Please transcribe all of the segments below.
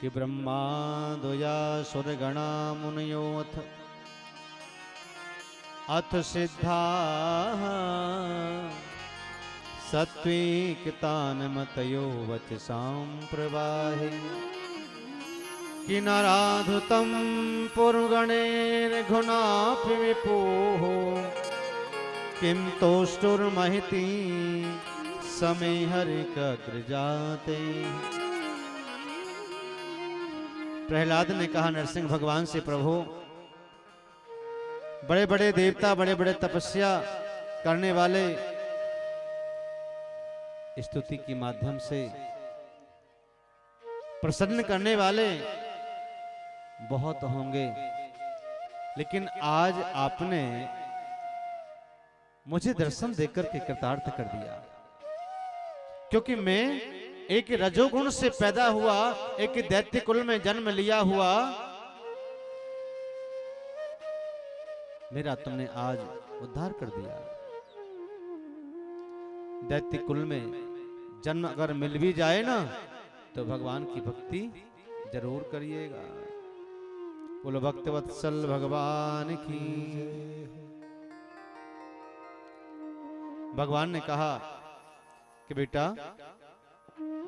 कि ब्रह्मादया सुरगणा मुनयो अथ सिद्धा सत्त्विकतान्मतयो वचसां प्रवाहे कि नाराधुतं पुर्गणैर्घुनापि विपुः किं तोष्टुर्महिति समे हरिकग्रजाते। प्रहलाद ने कहा नरसिंह भगवान से, प्रभु बड़े बड़े देवता, बड़े बड़े तपस्या करने वाले स्तुति के माध्यम से प्रसन्न करने वाले बहुत होंगे, लेकिन आज आपने मुझे दर्शन देकर के कृतार्थ कर दिया, क्योंकि मैं एक रजोगुण से पैदा हुआ, एक दैत्य कुल में जन्म लिया हुआ, मेरा तुमने आज उद्धार कर दिया। दैत्य कुल में जन्म अगर मिल भी जाए ना, तो भगवान की भक्ति जरूर करिएगा। बोलो भक्तवत्सल भगवान की। भगवान ने कहा कि बेटा,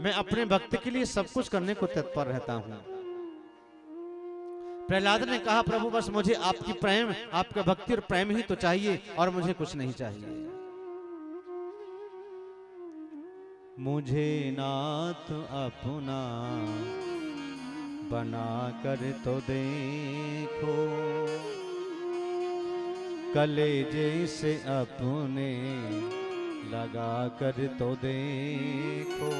मैं अपने भक्त के लिए सब कुछ करने को तत्पर रहता हूं। प्रहलाद ने कहा, प्रभु बस मुझे आपकी प्रेम, आपका भक्ति और प्रेम ही तो चाहिए, और मुझे कुछ नहीं चाहिए। मुझे नाथ अपना बना कर तो देखो, कलेजे से अपने लगा कर तो देखो।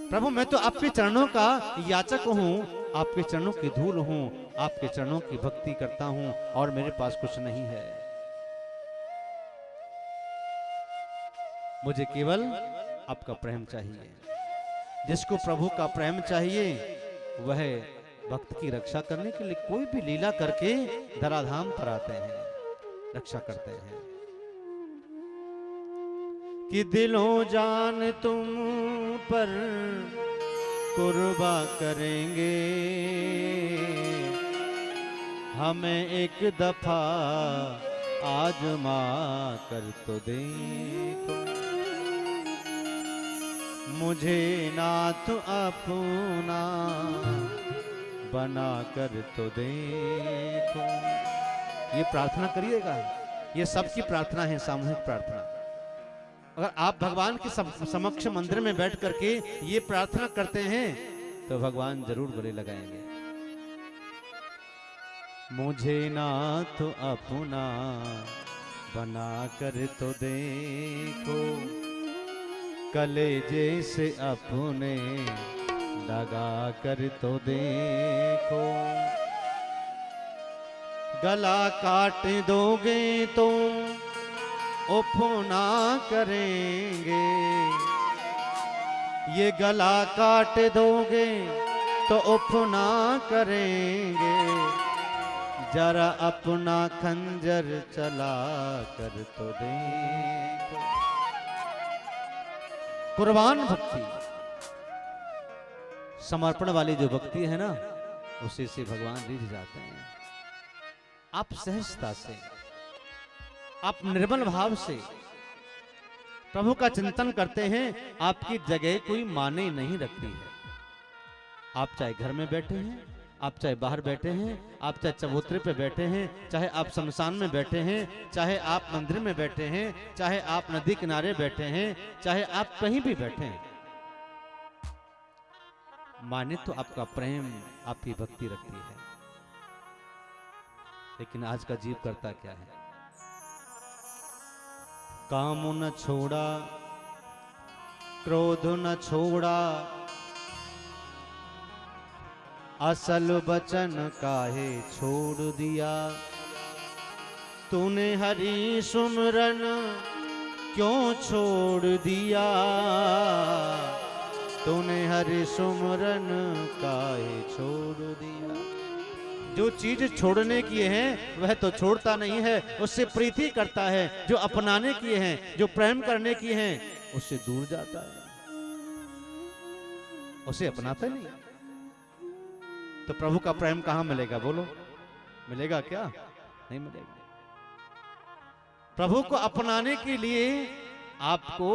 प्रभु मैं तो आपके चरणों का याचक हूं, आपके चरणों की धूल हूं, आपके चरणों की भक्ति करता हूं, और मेरे पास कुछ नहीं है। मुझे केवल आपका प्रेम चाहिए। जिसको प्रभु का प्रेम चाहिए वह भक्त की रक्षा करने के लिए कोई भी लीला करके धराधाम पर आते हैं, रक्षा करते हैं। कि दिलों जान तुम पर कुर्बा करेंगे, हमें एक दफा आजमा कर तो देखो। मुझे नाथ अपना बना कर तो देखो। ये प्रार्थना करिएगा, ये सबकी प्रार्थना है, सामूहिक प्रार्थना। अगर आप भगवान के समक्ष मंदिर में बैठ करके ये प्रार्थना करते हैं तो भगवान जरूर गले लगाएंगे। मुझे नाथ अपना बना कर तो देखो, कलेजे से अपने लगा कर तो देखो। गला काट दोगे तो उपना करेंगे, ये गला काट दोगे तो उपना करेंगे। जरा अपना खंजर चला कर तो देखो। कुर्बान भक्ति, समर्पण वाली जो भक्ति है ना, उसी से भगवान रिझ जाते हैं। आप सहजता से, आप निर्मल भाव से प्रभु का चिंतन करते हैं, आपकी जगह कोई माने नहीं रखती है। आप चाहे घर में बैठे हैं, आप चाहे बाहर बैठे हैं, आप चाहे चबूतरे पे बैठे हैं, चाहे आप शमशान में बैठे हैं, चाहे आप मंदिर में बैठे हैं, चाहे आप नदी किनारे बैठे हैं, चाहे आप कहीं भी बैठे हैं, माने तो आपका प्रेम, आपकी भक्ति रखती है। लेकिन आज का जीव करता क्या है? काम न छोड़ा, क्रोध न छोड़ा, असल बचन काहे छोड़ दिया। तूने हरि सुमरन क्यों छोड़ दिया, तूने हरि सुमरन काहे छोड़ दिया। जो चीज छोड़ने की है वह तो छोड़ता नहीं है, उससे प्रीति करता है। जो अपनाने की है, जो प्रेम करने की है, उससे दूर जाता है। उसे अपनाते नहीं। तो प्रभु का प्रेम कहां मिलेगा? बोलो, मिलेगा क्या? नहीं मिलेगा। प्रभु को अपनाने के लिए आपको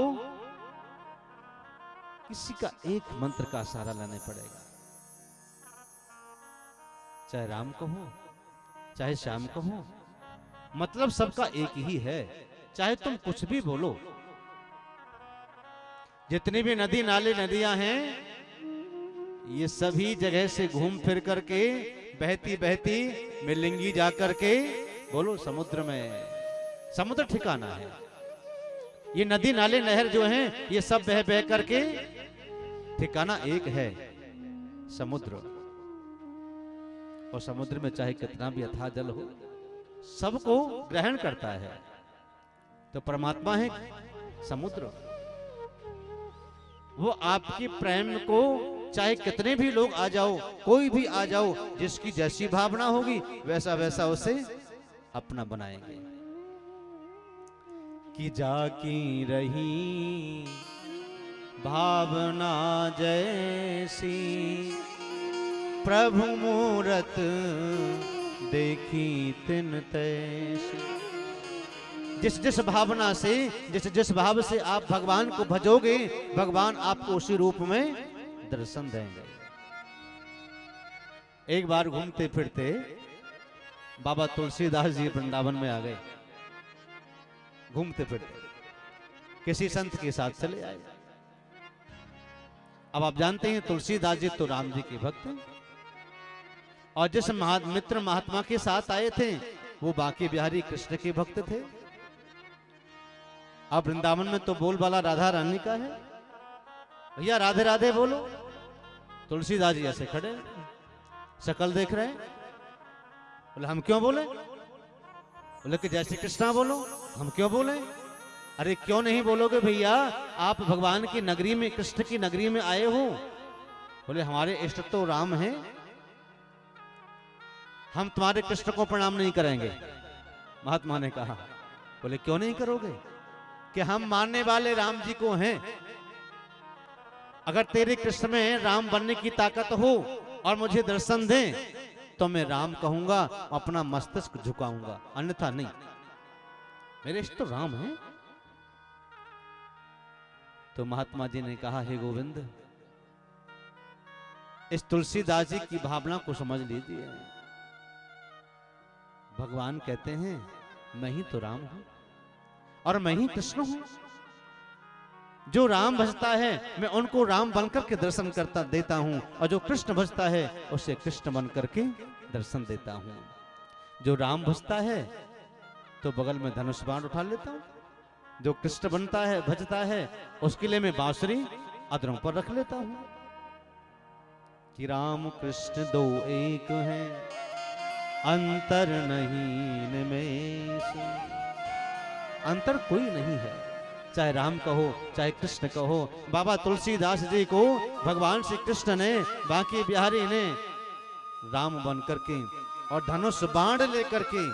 किसी का एक मंत्र का सहारा लेना पड़ेगा। चाहे राम को हो, चाहे श्याम को हो, मतलब सबका एक ही है। चाहे तुम कुछ भी बोलो, जितनी भी नदी नाले नदियां हैं, ये सभी जगह से घूम फिर करके बहती बहती मिलेंगी जा करके, बोलो, समुद्र में। समुद्र ठिकाना है। ये नदी नाले नहर जो हैं, ये सब बह बह करके ठिकाना एक है, समुद्र। और समुद्र में चाहे कितना भी अथाह जल हो, सबको ग्रहण करता है। तो परमात्मा है समुद्र। वो आपके प्रेम को चाहे कितने भी लोग आ जाओ, कोई भी आ जाओ, जिसकी जैसी भावना होगी वैसा वैसा उसे अपना बनाएंगे। कि जाकी रही भावना जैसी, प्रभु मूरत देखी तिन तैसी। जिस जिस भावना से, जिस जिस भाव से आप भगवान को भजोगे, भगवान आपको उसी रूप में दर्शन देंगे। एक बार घूमते फिरते बाबा तुलसीदास जी वृंदावन में आ गए। घूमते फिरते किसी संत के साथ चले आए। अब आप जानते हैं तुलसीदास जी तो राम जी के भक्त हैं, और जिस मित्र महात्मा के साथ आए थे वो बांके बिहारी कृष्ण के भक्त थे। अब वृंदावन में तो बोलबाला राधा रानी का है, भैया राधे राधे बोलो। तुलसीदास जी ऐसे खड़े, शकल देख रहे हैं। बोले हम क्यों बोले? बोले कि जय श्री कृष्णा बोलो। हम क्यों बोले? अरे क्यों नहीं बोलोगे भैया, आप भगवान की नगरी में, कृष्ण की नगरी में आए हो। बोले हमारे इष्ट तो राम हैं, हम तुम्हारे कृष्ण को प्रणाम नहीं करेंगे। महात्मा ने कहा, बोले क्यों नहीं करोगे? कि हम मानने वाले राम जी को हैं। अगर तेरे कृष्ण में राम बनने की ताकत हो और मुझे दर्शन दें तो मैं राम कहूंगा, अपना मस्तक झुकाऊंगा, अन्यथा नहीं। मेरे इष्ट तो राम हैं। तो महात्मा जी ने कहा, हे गोविंद, इस तुलसीदास जी की भावना को समझ लीजिए। भगवान कहते हैं मैं ही तो राम हूं और मैं ही कृष्ण हूं। जो राम भजता है मैं उनको राम बनकर के दर्शन करता देता हूं, और जो कृष्ण भजता है उसे कृष्ण बनकर के दर्शन देता हूं। जो राम भजता है तो बगल में धनुष बाण उठा लेता हूं, जो कृष्ण बनता है भजता है उसके लिए मैं बांसुरी अधरों पर रख लेता हूं। कि राम कृष्ण दो एक हैं, अंतर नहीं इनमें से। अंतर कोई नहीं है, चाहे राम कहो चाहे कृष्ण कहो। बाबा तुलसीदास जी को भगवान श्री कृष्ण ने, बांके बिहारी ने राम बन करके और धनुष बाण लेकर के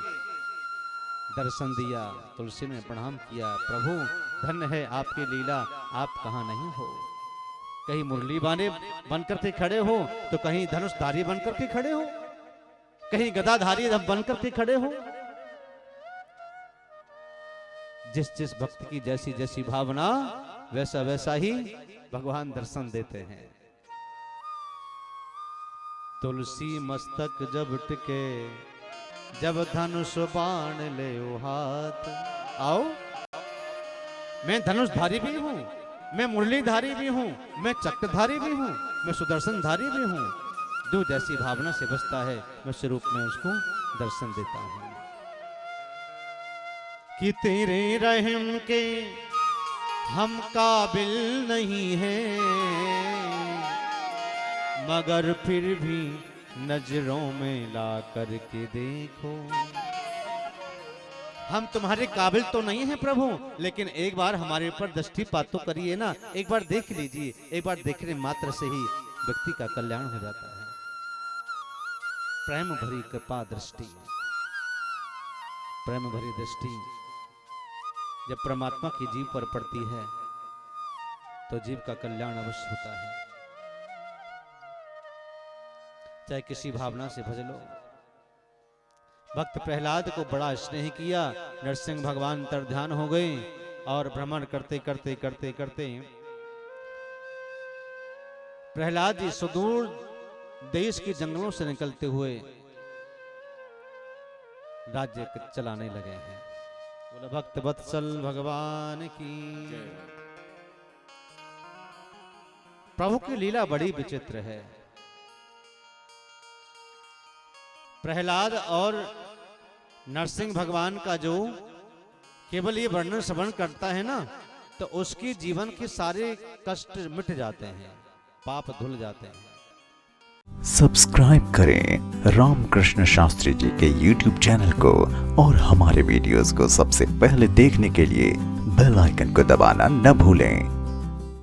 दर्शन दिया। तुलसी ने प्रणाम किया, प्रभु धन्य है आपकी लीला, आप कहां नहीं हो। कहीं मुरली बाने बनकर के खड़े हो तो कहीं धनुषधारी बनकर के खड़े हो, कहीं गदाधारी बनकर के खड़े हो। जिस जिस भक्त की जैसी जैसी भावना वैसा वैसा ही भगवान दर्शन देते हैं। तुलसी मस्तक जब टिके, जब धनुष बाण ले हाथ। आओ, मैं धनुषधारी भी हूं, मैं मुरलीधारी भी हूं, मैं चक्रधारी भी हूं, मैं सुदर्शनधारी भी हूं। जो जैसी भावना से बसता है मैं उस रूप में उसको दर्शन देता हूं। कि तेरे रहम के हम काबिल नहीं हैं, मगर फिर भी नजरों में ला करके देखो। हम तुम्हारे काबिल तो नहीं हैं प्रभु, लेकिन एक बार हमारे ऊपर दृष्टिपात तो करिए ना, एक बार देख लीजिए। एक बार देखने मात्र से ही व्यक्ति का कल्याण हो जाता है। प्रेम भरी कृपा दृष्टि, प्रेम भरी दृष्टि जब परमात्मा की जीव पर पड़ती है तो जीव का कल्याण अवश्य होता है। चाहे किसी भावना से भज लो। भक्त प्रहलाद को बड़ा स्नेह किया। नरसिंह भगवान अंतर ध्यान हो गए और भ्रमण करते करते करते करते प्रहलाद जी सुदूर देश के जंगलों से निकलते हुए राज्य चलाने लगे हैं। बोला भक्त वत्सल भगवान की। प्रभु की लीला बड़ी विचित्र है। प्रहलाद और नरसिंह भगवान का जो केवल ये वर्णन श्रवण करता है ना, तो उसके जीवन के सारे कष्ट मिट जाते हैं, पाप धुल जाते हैं। सब्सक्राइब करें रामकृष्ण शास्त्री जी के YouTube चैनल को और हमारे वीडियोस को सबसे पहले देखने के लिए बेल आइकन को दबाना न भूलें।